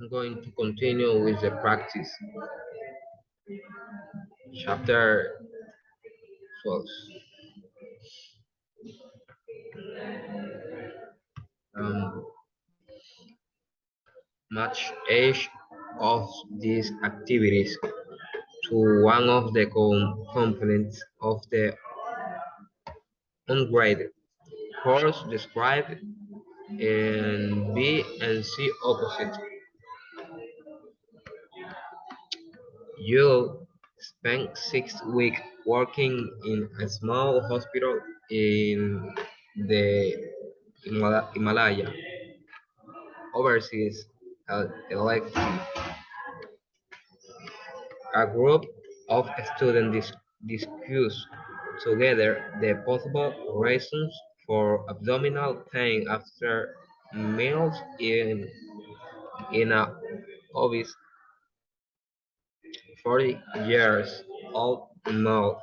I'm going to continue with the practice. Chapter 12. Um, Match each of these activities to one of the components of the ungraded course described in B and C opposite. You'll spend 6 weeks working in a small hospital in the Himalaya overseas. Elect a group of students discuss together the possible reasons for abdominal pain after meals in a obese 40 years old male.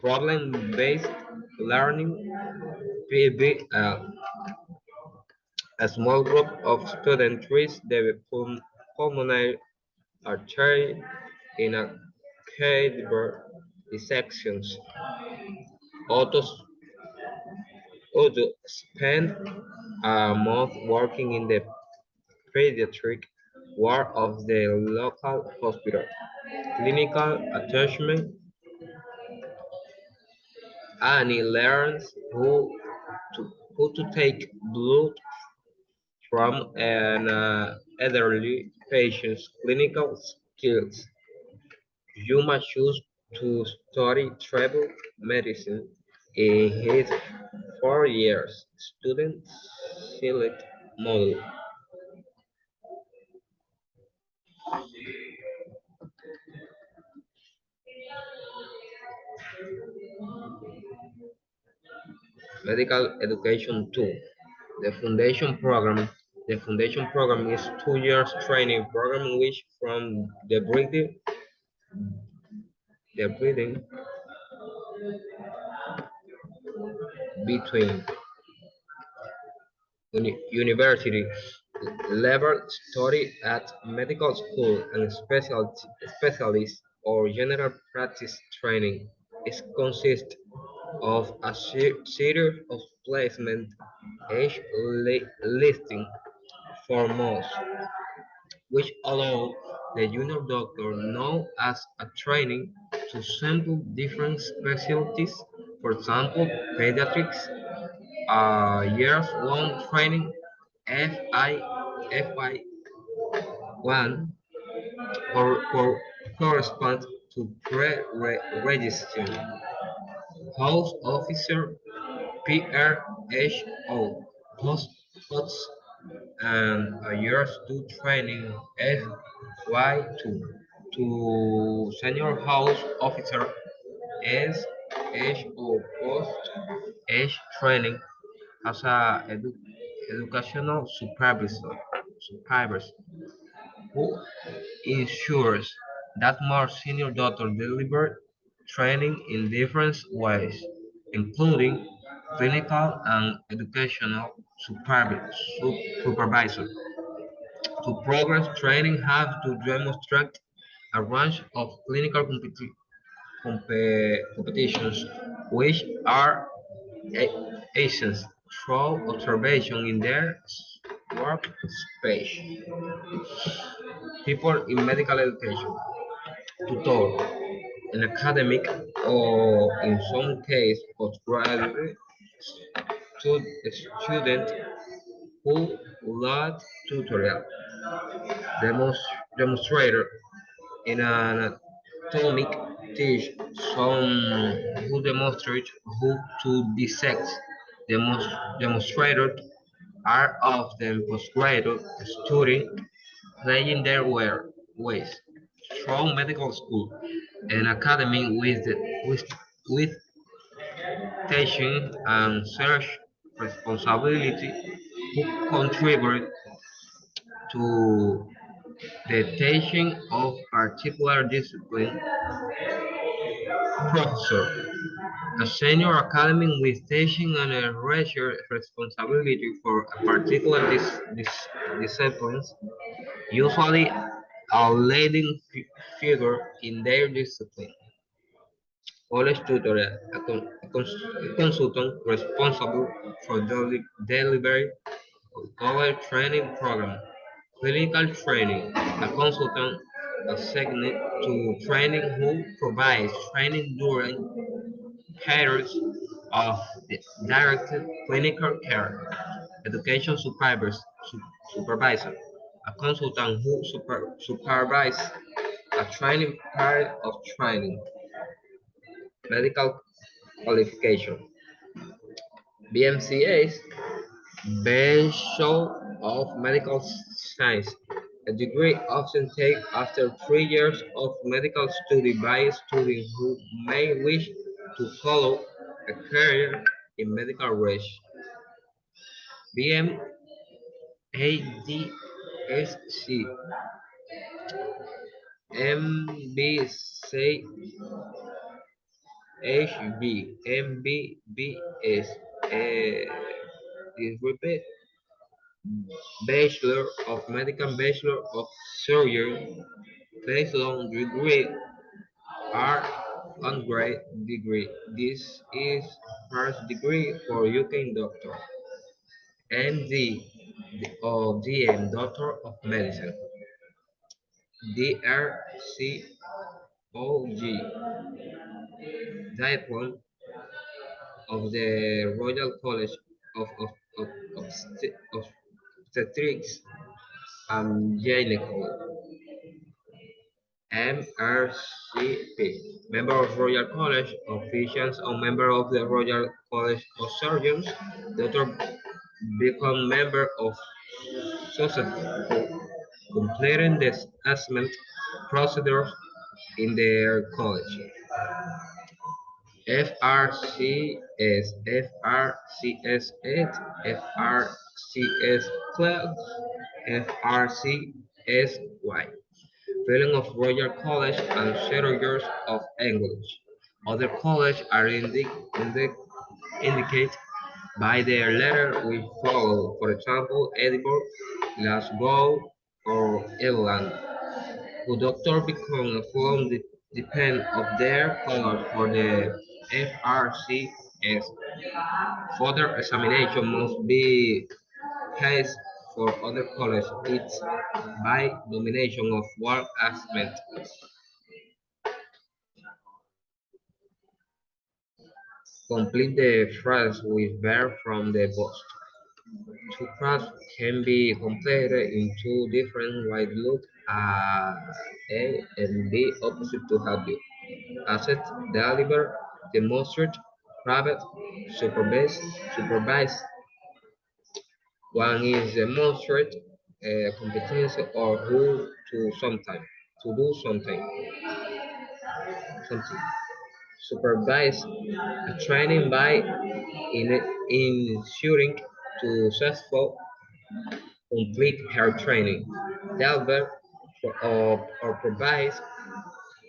Problem-based learning (PBL). A small group of students treats the pulmonary artery in a cadaver dissections. Others spend a month working in the pediatric ward of the local hospital. Clinical attachment. Annie learns who to take blood from an elderly patient's clinical skills. You must choose to study travel medicine in his 4 years student select model. Medical Education 2. The Foundation Program. The Foundation Program is 2 years training program in which from the breathing between university level study at medical school and specialist or general practice training. It consists of a series of placement age listing for most, which allow the junior doctor known as a training to sample different specialties, for example, pediatrics, years-long training, FI1 corresponds to pre-registration, house officer, PRHO, hosts and a years two training FY2 to senior house officer SHO post age training as a educational supervisor who ensures that more senior doctors deliver training in different ways, including clinical and educational supervisor. To progress, training have to demonstrate a range of clinical competitions, which are assessed through observation in their workspace. People in medical education, tutor, an academic, or in some cases postgraduate student who lead tutorial, demonstrator in an atomic teach some who demonstrate how to dissect. Demonstrators are often postgraduate students playing their ways. Strong medical school, an academy with teaching and research responsibility who contribute to the teaching of particular discipline Professor, a senior academic with teaching and a research responsibility for a particular discipline, usually a leading figure in their discipline. College tutor, a consultant responsible for delivery of college training program. Clinical training, a consultant assigned to training who provides training during periods of the directed clinical care. Education supervisor, a consultant who supervises a training period of training. Medical qualification, BMCAs, Bachelor of Medical Science, a degree often taken after 3 years of medical study by students who may wish to follow a career in medical research. BMADSC, MBCHB, MBBS, is repeat, Bachelor of Medical, Bachelor of Surgery, bachelor degree are undergrad degree. This is first degree for UK doctor. MD or DM, Doctor of Medicine. DRCOG, diploma of the Royal College of Obstetrics and Gynecology. MRCP, member of Royal College of Physicians or member of the Royal College of Surgeons. Doctor become member of society completing the assessment procedures in their college. FRCS, FRCS8, FRCS 12, FRCSY. Filling of Royal College and Surgeons of English. Other colleges are indicated by their letter which follow, for example, Edinburgh, Glasgow, or Ireland. Who doctor become from depend of their color for the FRCS. Further examination must be passed for other colleges. It's by nomination of work assessment. Complete the phrase with verb from the post. Two phrases can be completed in two different ways. Look at A and B opposite to help you. Asset, deliver, demonstrate, private, supervise. One is demonstrate competence or who to sometime, to do something. Supervise a training by ensuring to successful complete her training. Deliver or provide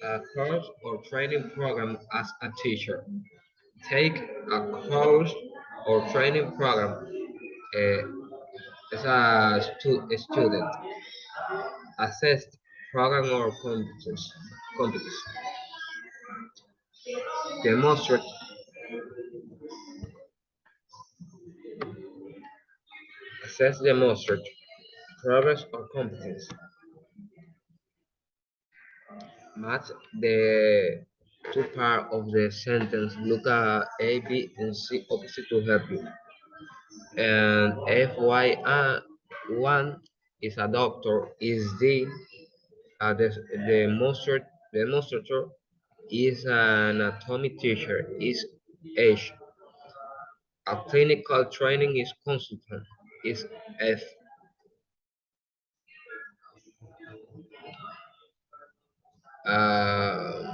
a course or training program as a teacher. Take a course or training program uh, as a student. Assess program or competence. Demonstrate demonstrate progress or competence. Match the two parts of the sentence. Look at A, B, and C opposite to help you. And FY1 is a doctor, is the demonstrator is an anatomy teacher, is H. A clinical training is consultant, is F. A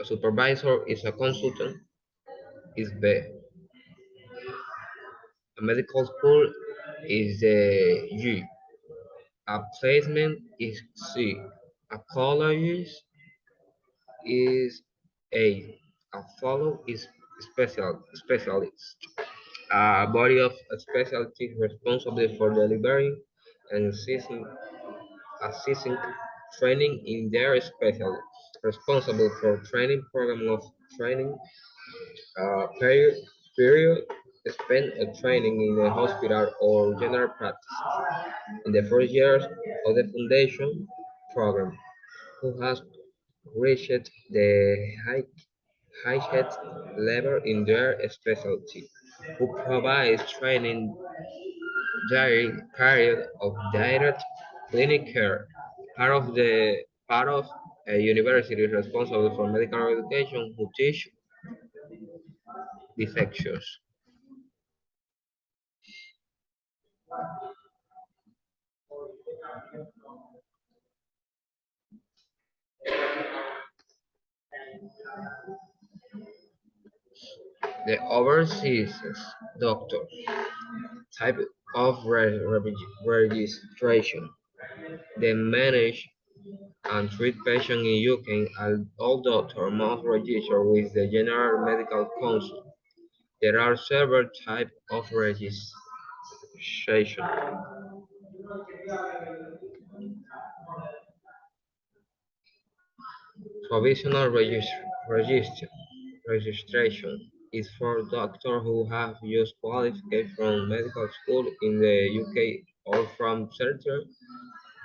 supervisor is a consultant, is B. A medical school is G. A placement is C. A college is a follow is specialist, a body of specialties responsible for delivering and assisting training in their specialty, responsible for training program of training period spent training in a hospital or general practice in the first years of the foundation program, who has reached the high highest level in their specialty, who provides training during period of direct clinic care. Part of a university responsible for medical education who teach the sections. The overseas doctor type of registration. They manage and treat patients in UK, and all doctors must register with the General Medical Council. There are several types of registration. Provisional registration is for doctors who have just qualified from medical school in the UK or from certain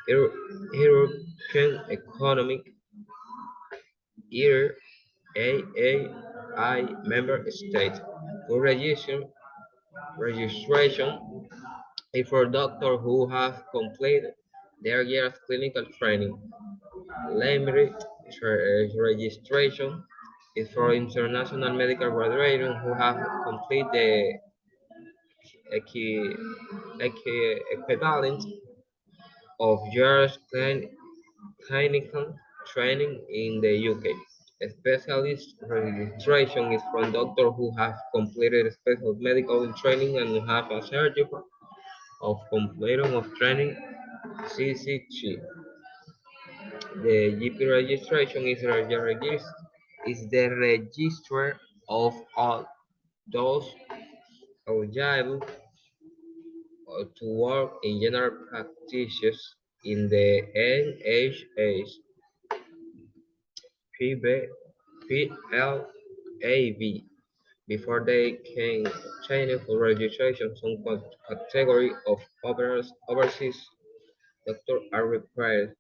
European Economic Area (EAI) member state. For registration is for doctors who have completed their year of clinical training. Limerick registration is for international medical graduates who have completed the equivalent of years clinical training in the UK. Specialist registration is for doctors who have completed special medical training and have a certificate of completion of training CCT. The GP registration is the register of all those eligible to work in general practices in the NHS PLAB. Before they can change for registration, some category of overseas doctors are required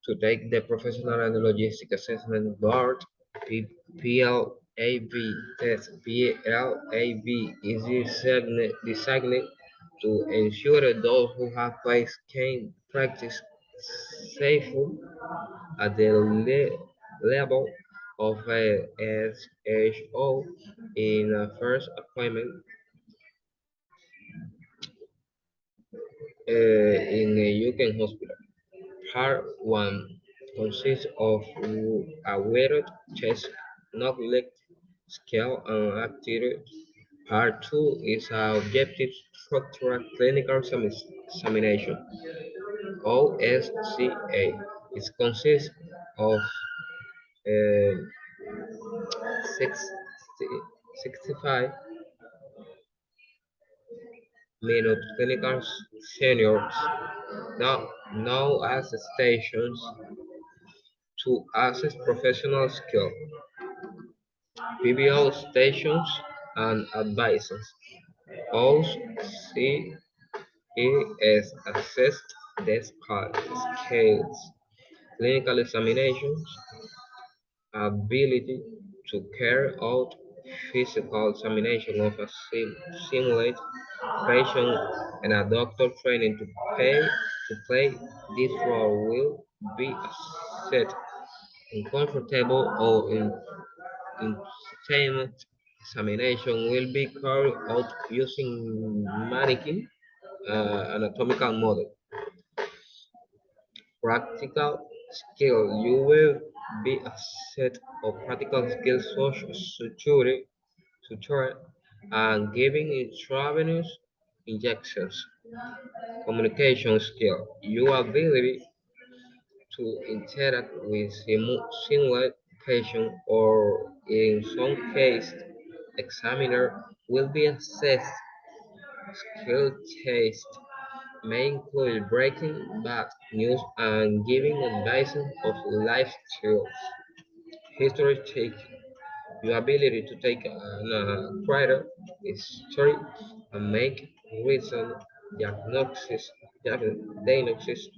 to take the Professional and Logistic Assessment Board PLAB test. PLAB is designed to ensure that those who have placed can practice safely at the level of a SHO in a first appointment in a UK hospital. Part 1 consists of a weighted chest knock-leg scale and aptitude. Part 2 is an objective structural clinical examination (OSCA). It consists of 65 minute clinical seniors, now known as stations, to assess professional skill, PBO stations, and advisors. OSCE is assessed the scales, clinical examinations, ability to carry out physical examination of a simulate patient, and a doctor training to play this role will be assessed. Uncomfortable or intimate examination will be carried out using mannequin anatomical model. Practical skill. You will be a set of practical skills such as suture and giving intravenous injections. Communication skill. Your ability to interact with similar patients, or in some cases, examiner will be assessed. Skill test may include breaking bad news and giving advice of life skills. History taking. Your ability to take an writer history and make reason diagnosis, diagnosis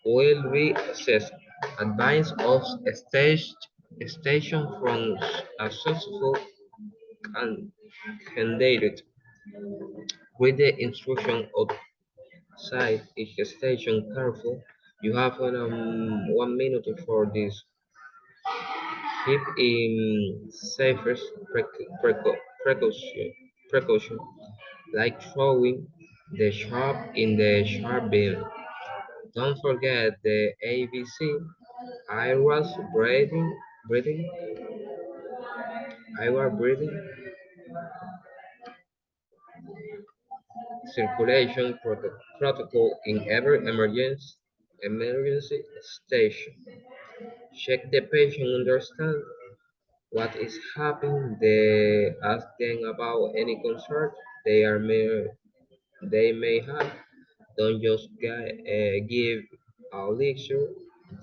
will be assessed. Advice of stage station from a successful candidate with the instruction outside each station careful. You have 1 minute for this. Keep in safest precaution, like throwing the sharp in the sharp bin. Don't forget the ABC. I was breathing, I was breathing, circulation protocol in every emergency station. Check the patient understand what is happening. They ask them about any concern they may have. Don't just give a lecture.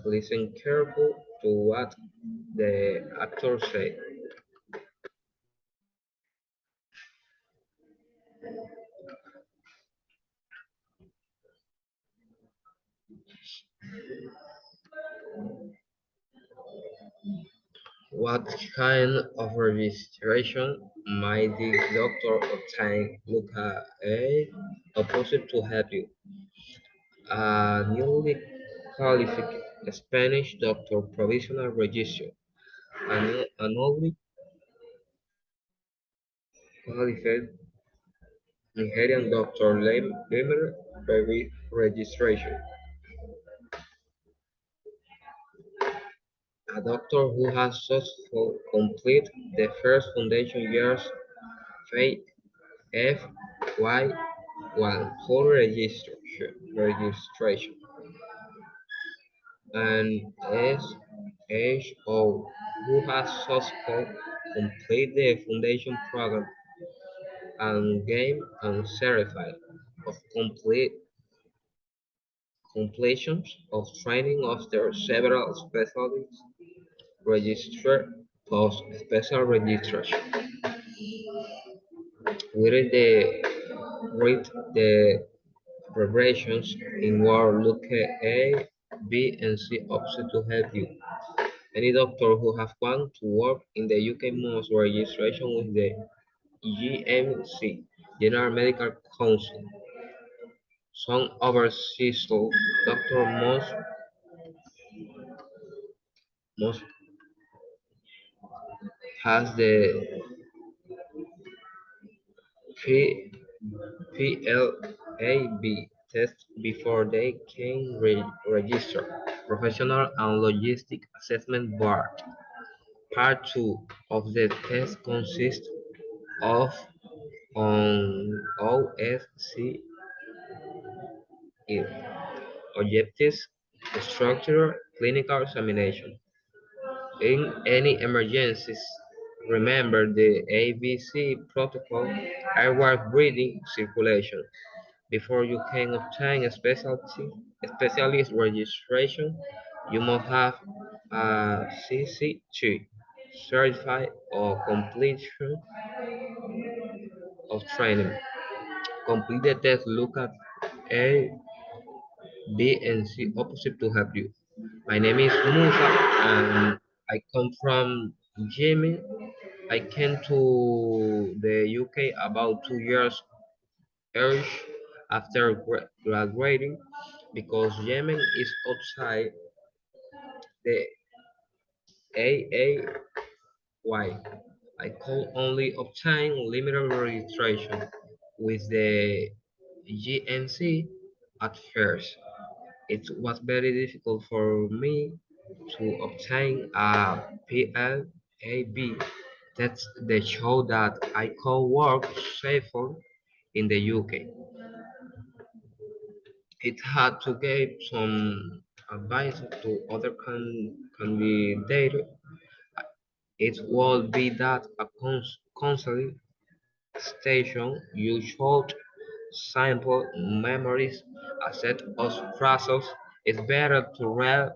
Listen careful to what the actor say. What kind of registration might the doctor obtain? Look at a opposite to help you. A newly qualified Spanish doctor provisional register. A newly qualified Nigerian doctor limit registration. A doctor who has successfully completed the first foundation years phase FY1 full registration, and SHO who has successfully completed the foundation program and gained and certified of completion of training after several specialties registered post special registration. With the preparations in Word, look at A, B, and C option to help you. Any doctor who have gone to work in the UK must registration with the GMC, General Medical Council. Some overseas doctor must has the P, PLAB test before they can register. Professional and Logistic Assessment Board. Part 2 of the test consists of on OSCE objectives, structural clinical examination. In any emergencies, remember the ABC protocol, airway breathing, circulation. Before you can obtain a specialist registration, you must have a CC2 certified or completion of training. Complete the test, look at A, B, and C opposite to help you. My name is Musa and I come from Yemen. I came to the UK about 2 years early after graduating because Yemen is outside the AAY. I could only obtain limited registration with the GNC at first. It was very difficult for me to obtain a PLAB test that showed that I could work safely in the UK. It had to get some advice to other candidate, it would be that a counseling station you should sample memories, a set of phrases. It's better to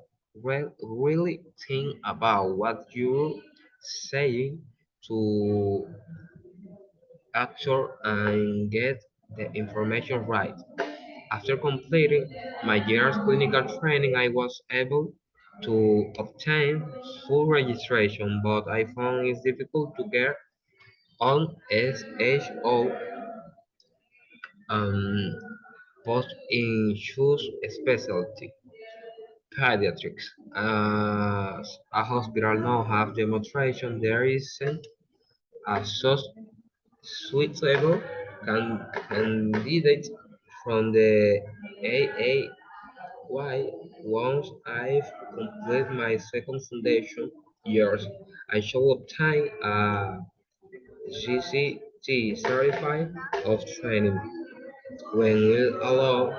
really think about what you're saying to actor and get the information right. After completing my year's clinical training, I was able to obtain full registration, but I found it difficult to get on SHO um, post in choose specialty pediatrics. As a hospital now have demonstration there isn't a suitable candidate from the AAY. Once I've completed my second foundation years, I shall obtain a CCT certified of training when will allow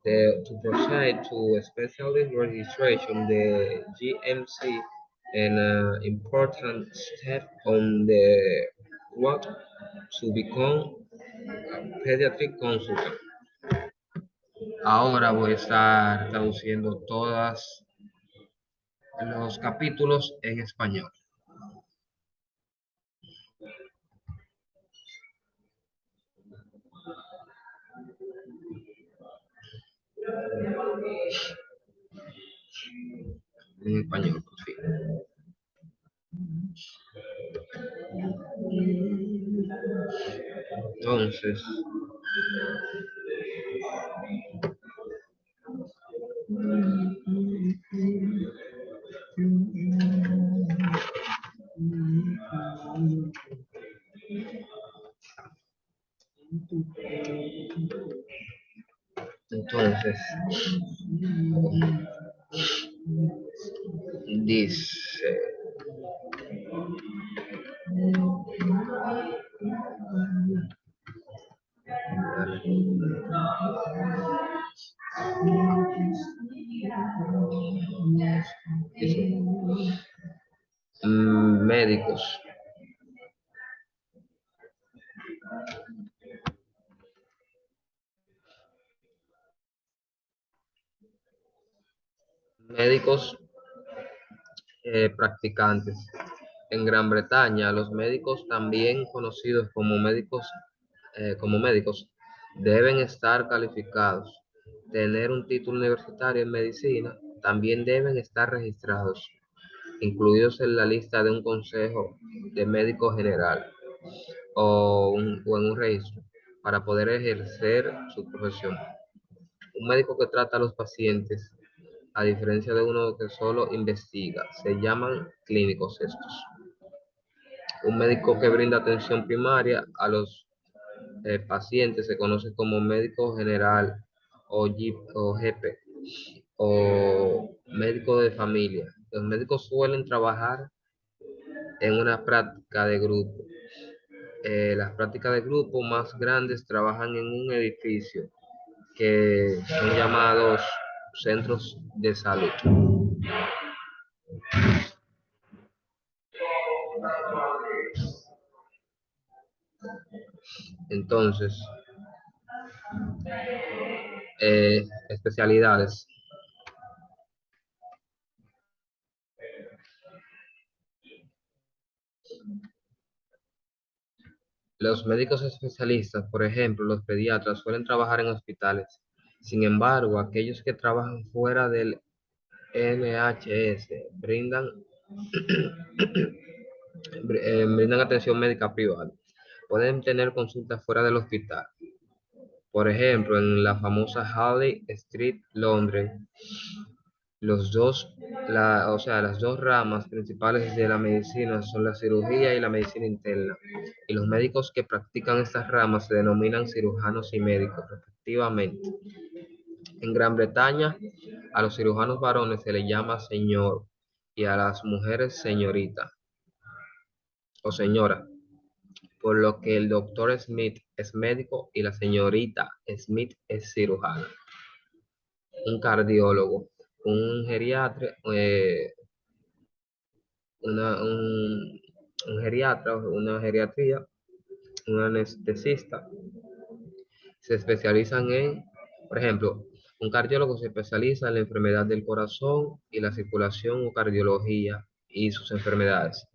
to proceed to specialist registration. The GMC an important step on the road to become a pediatric consultant. Ahora voy a estar traduciendo todos los capítulos en español. En español, por fin. Entonces, entonces, dice, dice, médicos. Médicos practicantes. En Gran Bretaña, los médicos, también conocidos como médicos, deben estar calificados, tener un título universitario en medicina, también deben estar registrados, incluidos en la lista de un consejo de médico general o en un registro, para poder ejercer su profesión. Un médico que trata a los pacientes, a diferencia de uno que solo investiga, se llaman clínicos estos. Un médico que brinda atención primaria a los pacientes se conoce como médico general o GP o médico de familia. Los médicos suelen trabajar en una práctica de grupo. Las prácticas de grupo más grandes trabajan en un edificio que son llamados centros de salud. Entonces, especialidades. Los médicos especialistas, por ejemplo, los pediatras, suelen trabajar en hospitales. Sin embargo, aquellos que trabajan fuera del NHS brindan atención médica privada. Pueden tener consultas fuera del hospital. Por ejemplo, en la famosa Harley Street, Londres, los dos, las dos ramas principales de la medicina son la cirugía y la medicina interna. Y los médicos que practican estas ramas se denominan cirujanos y médicos, respectivamente. En Gran Bretaña, a los cirujanos varones se les llama señor y a las mujeres señorita o señora, por lo que el doctor Smith es médico y la señorita Smith es cirujana. Un cardiólogo. un geriatra, un geriatra, una geriatría, un anestesista, se especializan en, por ejemplo, un cardiólogo se especializa en la enfermedad del corazón y la circulación o cardiología y sus enfermedades.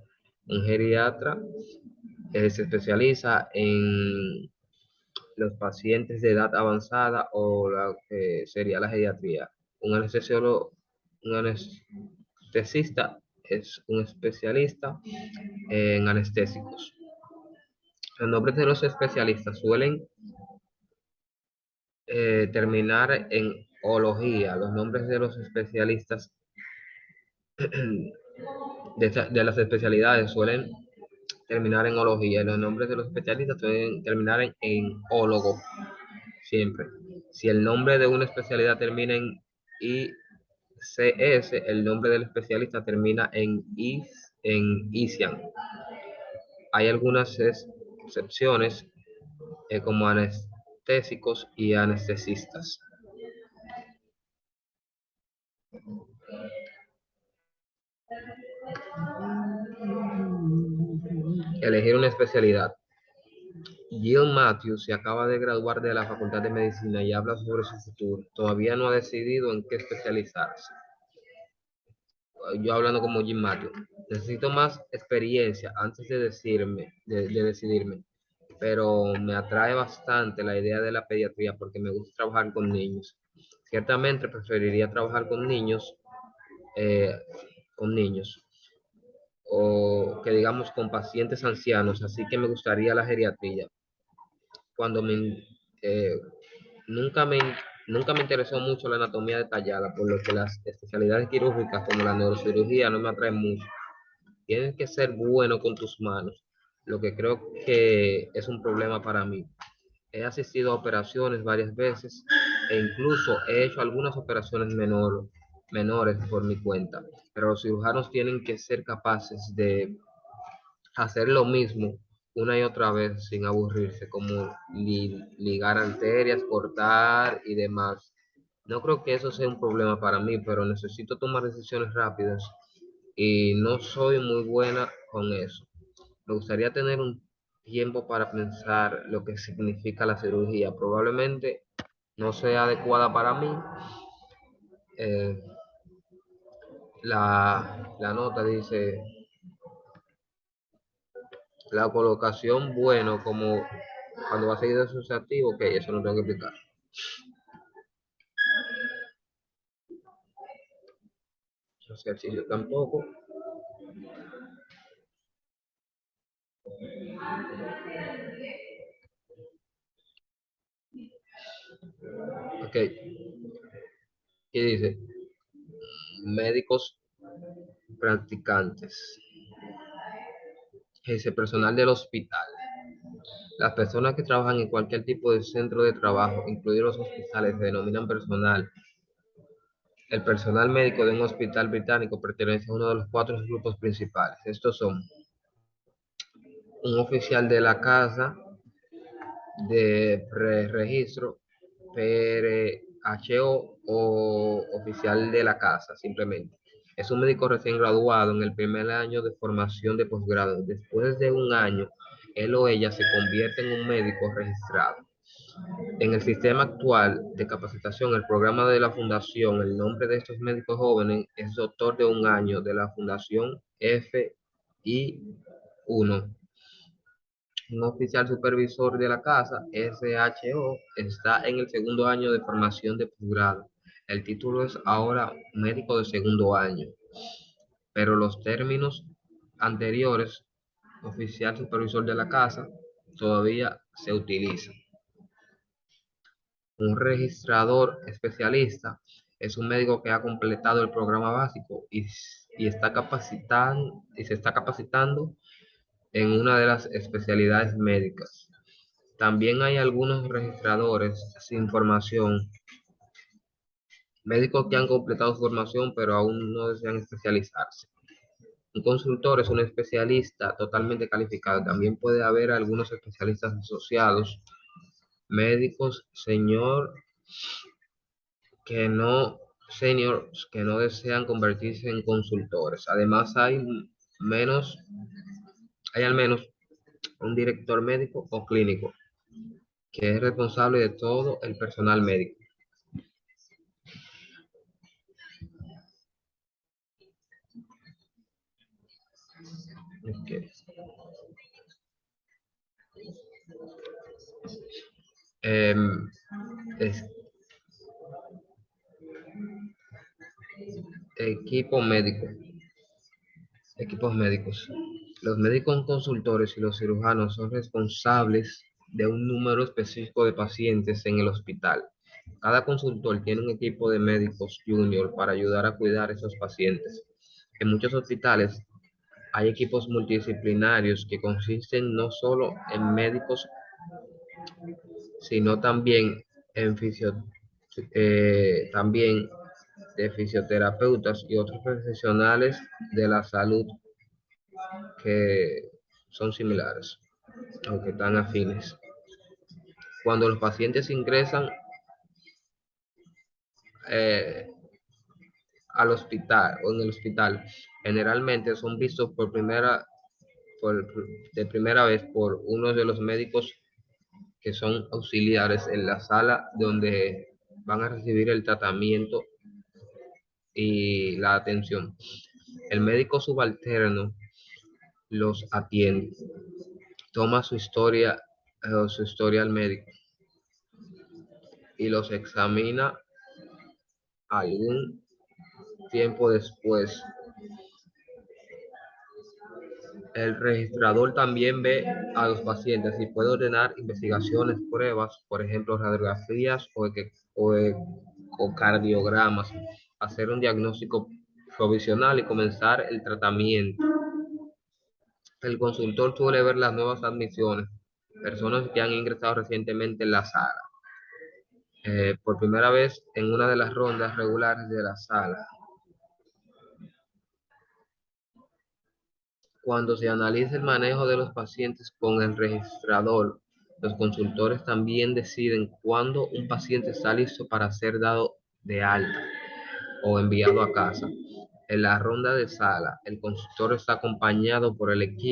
Un geriatra se especializa en los pacientes de edad avanzada o la que sería la geriatría. Un anestesiólogo, un anestesista es un especialista en anestésicos. Los nombres de los especialistas suelen terminar en ología. Los nombres de los especialistas de las especialidades suelen terminar en ología y los nombres de los especialistas suelen terminar en ólogo siempre. Si el nombre de una especialidad termina en ICS, el nombre del especialista termina en ISIAN. Hay algunas excepciones como anestésicos y anestesistas. Elegir una especialidad. Jill Matthews se acaba de graduar de la Facultad de Medicina y habla sobre su futuro. Todavía no ha decidido en qué especializarse. Yo hablando como Jim Matthews. Necesito más experiencia antes de decidirme, pero me atrae bastante la idea de la pediatría porque me gusta trabajar con niños. Ciertamente preferiría trabajar eh, con niños, o que digamos con pacientes ancianos, así que me gustaría la geriatría. Cuando eh, nunca me, nunca me interesó mucho la anatomía detallada, por lo que las especialidades quirúrgicas como la neurocirugía no me atraen mucho. Tienes que ser bueno con tus manos, lo que creo que es un problema para mí. He asistido a operaciones varias veces e incluso he hecho algunas operaciones menores por mi cuenta, pero los cirujanos tienen que ser capaces de hacer lo mismo una y otra vez sin aburrirse, como ligar arterias, cortar y demás. No creo que eso sea un problema para mí, pero necesito tomar decisiones rápidas y no soy muy buena con eso. Me gustaría tener un tiempo para pensar lo que significa la cirugía. Probablemente no sea adecuada para mí. Eh, la nota dice, la colocación, bueno, como cuando va a seguir asociativo, ok, eso no tengo que explicar. Ejercicio tampoco. Ok, y dice, médicos practicantes. Dice, personal del hospital. Las personas que trabajan en cualquier tipo de centro de trabajo, incluidos los hospitales, se denominan personal. El personal médico de un hospital británico pertenece a uno de los cuatro grupos principales. Estos son un oficial de la casa de preregistro, PRHO o oficial de la casa, simplemente. Es un médico recién graduado en el primer año de formación de posgrado. Después de un año, él o ella se convierte en un médico registrado. En el sistema actual de capacitación, el programa de la Fundación, el nombre de estos médicos jóvenes es doctor de un año de la Fundación FI1. Un oficial supervisor de la casa, SHO, está en el segundo año de formación de posgrado. El título es ahora médico de segundo año, pero los términos anteriores, oficial supervisor de la casa, todavía se utilizan. Un registrador especialista es un médico que ha completado el programa básico y se está capacitando en una de las especialidades médicas. También hay algunos registradores sin formación, médicos que han completado su formación pero aún no desean especializarse. Un consultor es un especialista totalmente calificado. También puede haber algunos especialistas asociados, médicos, señor, que no seniors que no desean convertirse en consultores. Además, menos, hay al menos un director médico o clínico que es responsable de todo el personal médico. Okay. Em, es- equipo médico, equipos médicos. Los médicos consultores y los cirujanos son responsables de un número específico de pacientes en el hospital. Cada consultor tiene un equipo de médicos junior para ayudar a cuidar a esos pacientes. En muchos hospitales hay equipos multidisciplinarios que consisten no solo en médicos, sino también en también de fisioterapeutas y otros profesionales de la salud que son similares, aunque están afines. Cuando los pacientes ingresan eh, al hospital o en el hospital, generalmente son vistos por, de primera vez por uno de los médicos que son auxiliares en la sala donde van a recibir el tratamiento y la atención. El médico subalterno los atiende, toma su historial médico y los examina algún tiempo después. El registrador también ve a los pacientes y puede ordenar investigaciones, pruebas, por ejemplo, radiografías o ecocardiogramas, hacer un diagnóstico provisional y comenzar el tratamiento. El consultor suele ver las nuevas admisiones, personas que han ingresado recientemente en la sala, por primera vez en una de las rondas regulares de la sala. Cuando se analiza el manejo de los pacientes con el registrador, los consultores también deciden cuándo un paciente está listo para ser dado de alta o enviado a casa. En la ronda de sala, el consultor está acompañado por el equipo